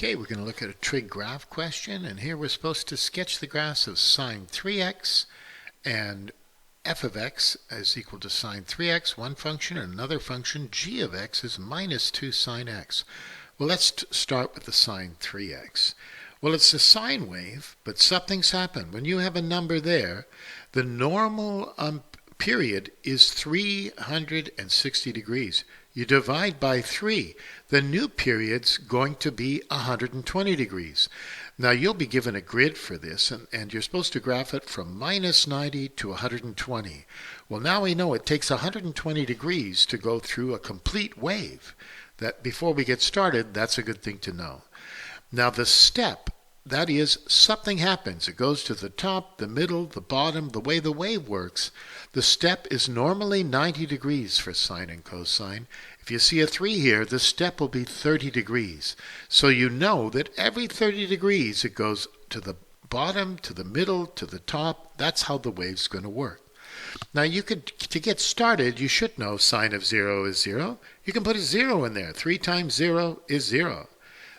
Okay, we're going to look at a trig graph question, and here we're supposed to sketch the graphs of sine 3x and f of x is equal to sine 3x, one function, and another function, g of x, is minus 2 sine x. Well, let's start with the sine 3x. Well, it's a sine wave, but something's happened. When you have a number there, the normal period is 360 degrees. You divide by 3. The new period's going to be 120 degrees. Now you'll be given a grid for this, and you're supposed to graph it from minus 90 to 120. Well, now we know it takes 120 degrees to go through a complete wave. That before we get started, that's a good thing to know. Now the step, that is, something happens. It goes to the top, the middle, the bottom. The way the wave works, the step is normally 90 degrees for sine and cosine. If you see a 3 here, the step will be 30 degrees. So you know that every 30 degrees it goes to the bottom, to the middle, to the top. That's how the wave's going to work. Now to get started, you should know sine of 0 is 0. You can put a 0 in there. 3 times 0 is 0.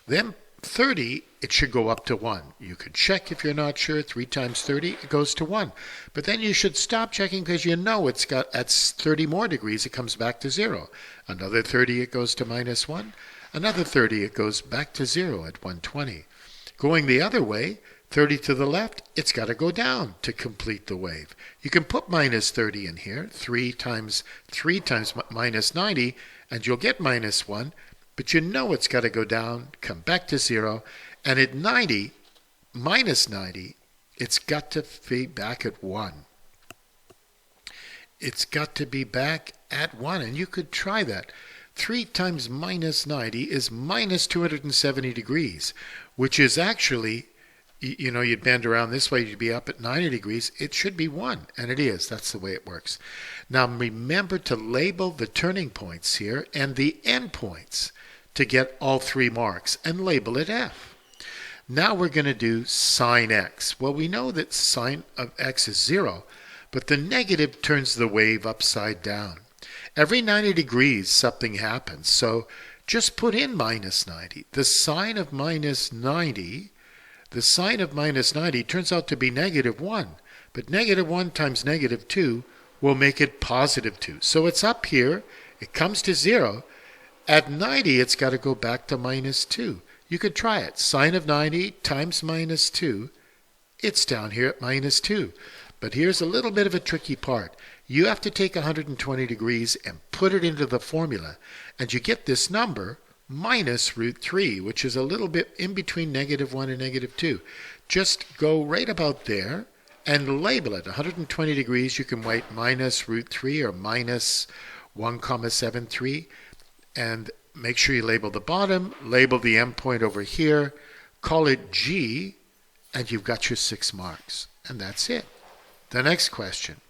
Then 30, it should go up to 1. You could check if you're not sure. 3 times 30, it goes to 1. But then you should stop checking because you know it's got, at 30 more degrees, it comes back to 0. Another 30, it goes to minus 1. Another 30, it goes back to 0 at 120. Going the other way, 30 to the left, it's got to go down to complete the wave. You can put minus 30 in here. 3 times minus 90, and you'll get minus 1. But you know it's got to go down, come back to 0, and at 90, minus 90, it's got to be back at 1. It's got to be back at 1, and you could try that. 3 times minus 90 is minus 270 degrees, which is actually, you know, you'd bend around this way, you'd be up at 90 degrees. It should be 1, and it is. That's the way it works. Now remember to label the turning points here and the end points to get all 3 marks, and label it F. Now we're going to do sine x. Well, we know that sine of x is 0, but the negative turns the wave upside down. Every 90 degrees something happens, so just put in minus 90. The sine of minus 90 turns out to be negative 1, but negative 1 times negative 2 will make it positive 2. So it's up here, it comes to 0. At 90, it's got to go back to minus 2. You could try it. Sine of 90 times minus 2, it's down here at minus 2. But here's a little bit of a tricky part. You have to take 120 degrees and put it into the formula, and you get this number, minus root 3, which is a little bit in between negative 1 and negative 2. Just go right about there and label it. 120 degrees, you can write minus root 3 or minus 1,73. And make sure you label the bottom, label the endpoint over here, call it G, and you've got your 6 marks. And that's it. The next question.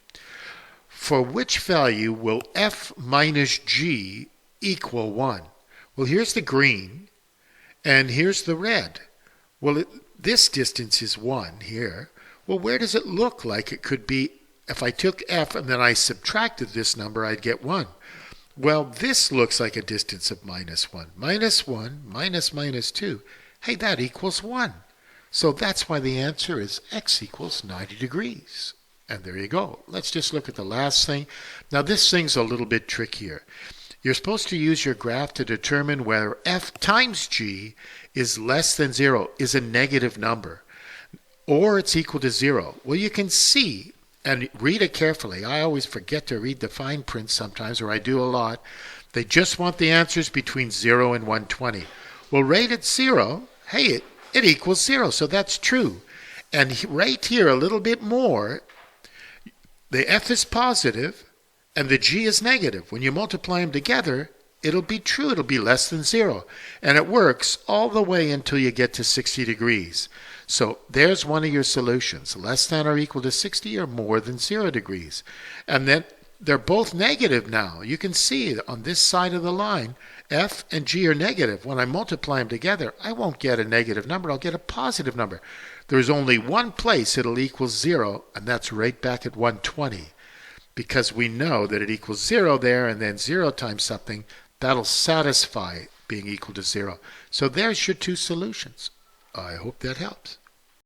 For which value will f minus g equal 1? Well, here's the green, and here's the red. Well, this distance is 1 here. Well, where does it look like it could be? If I took f and then I subtracted this number, I'd get 1. Well, this looks like a distance of minus 1. Minus 1 minus minus 2. Hey, that equals 1. So that's why the answer is x equals 90 degrees. And there you go. Let's just look at the last thing. Now, this thing's a little bit trickier. You're supposed to use your graph to determine whether f times g is less than 0, is a negative number, or it's equal to 0. Well, you can see, and read it carefully. I always forget to read the fine print sometimes, or I do a lot. They just want the answers between 0 and 120. Well, right at 0, hey, it equals 0, so that's true. And right here, a little bit more, the f is positive, and the g is negative. When you multiply them together, it'll be true. It'll be less than 0. And it works all the way until you get to 60 degrees. So there's one of your solutions, less than or equal to 60 or more than 0 degrees. And then they're both negative now. You can see on this side of the line, f and g are negative. When I multiply them together, I won't get a negative number. I'll get a positive number. There's only one place it'll equal 0, and that's right back at 120. Because we know that it equals 0 there, and then 0 times something, that'll satisfy being equal to 0. So there's your two solutions. I hope that helps.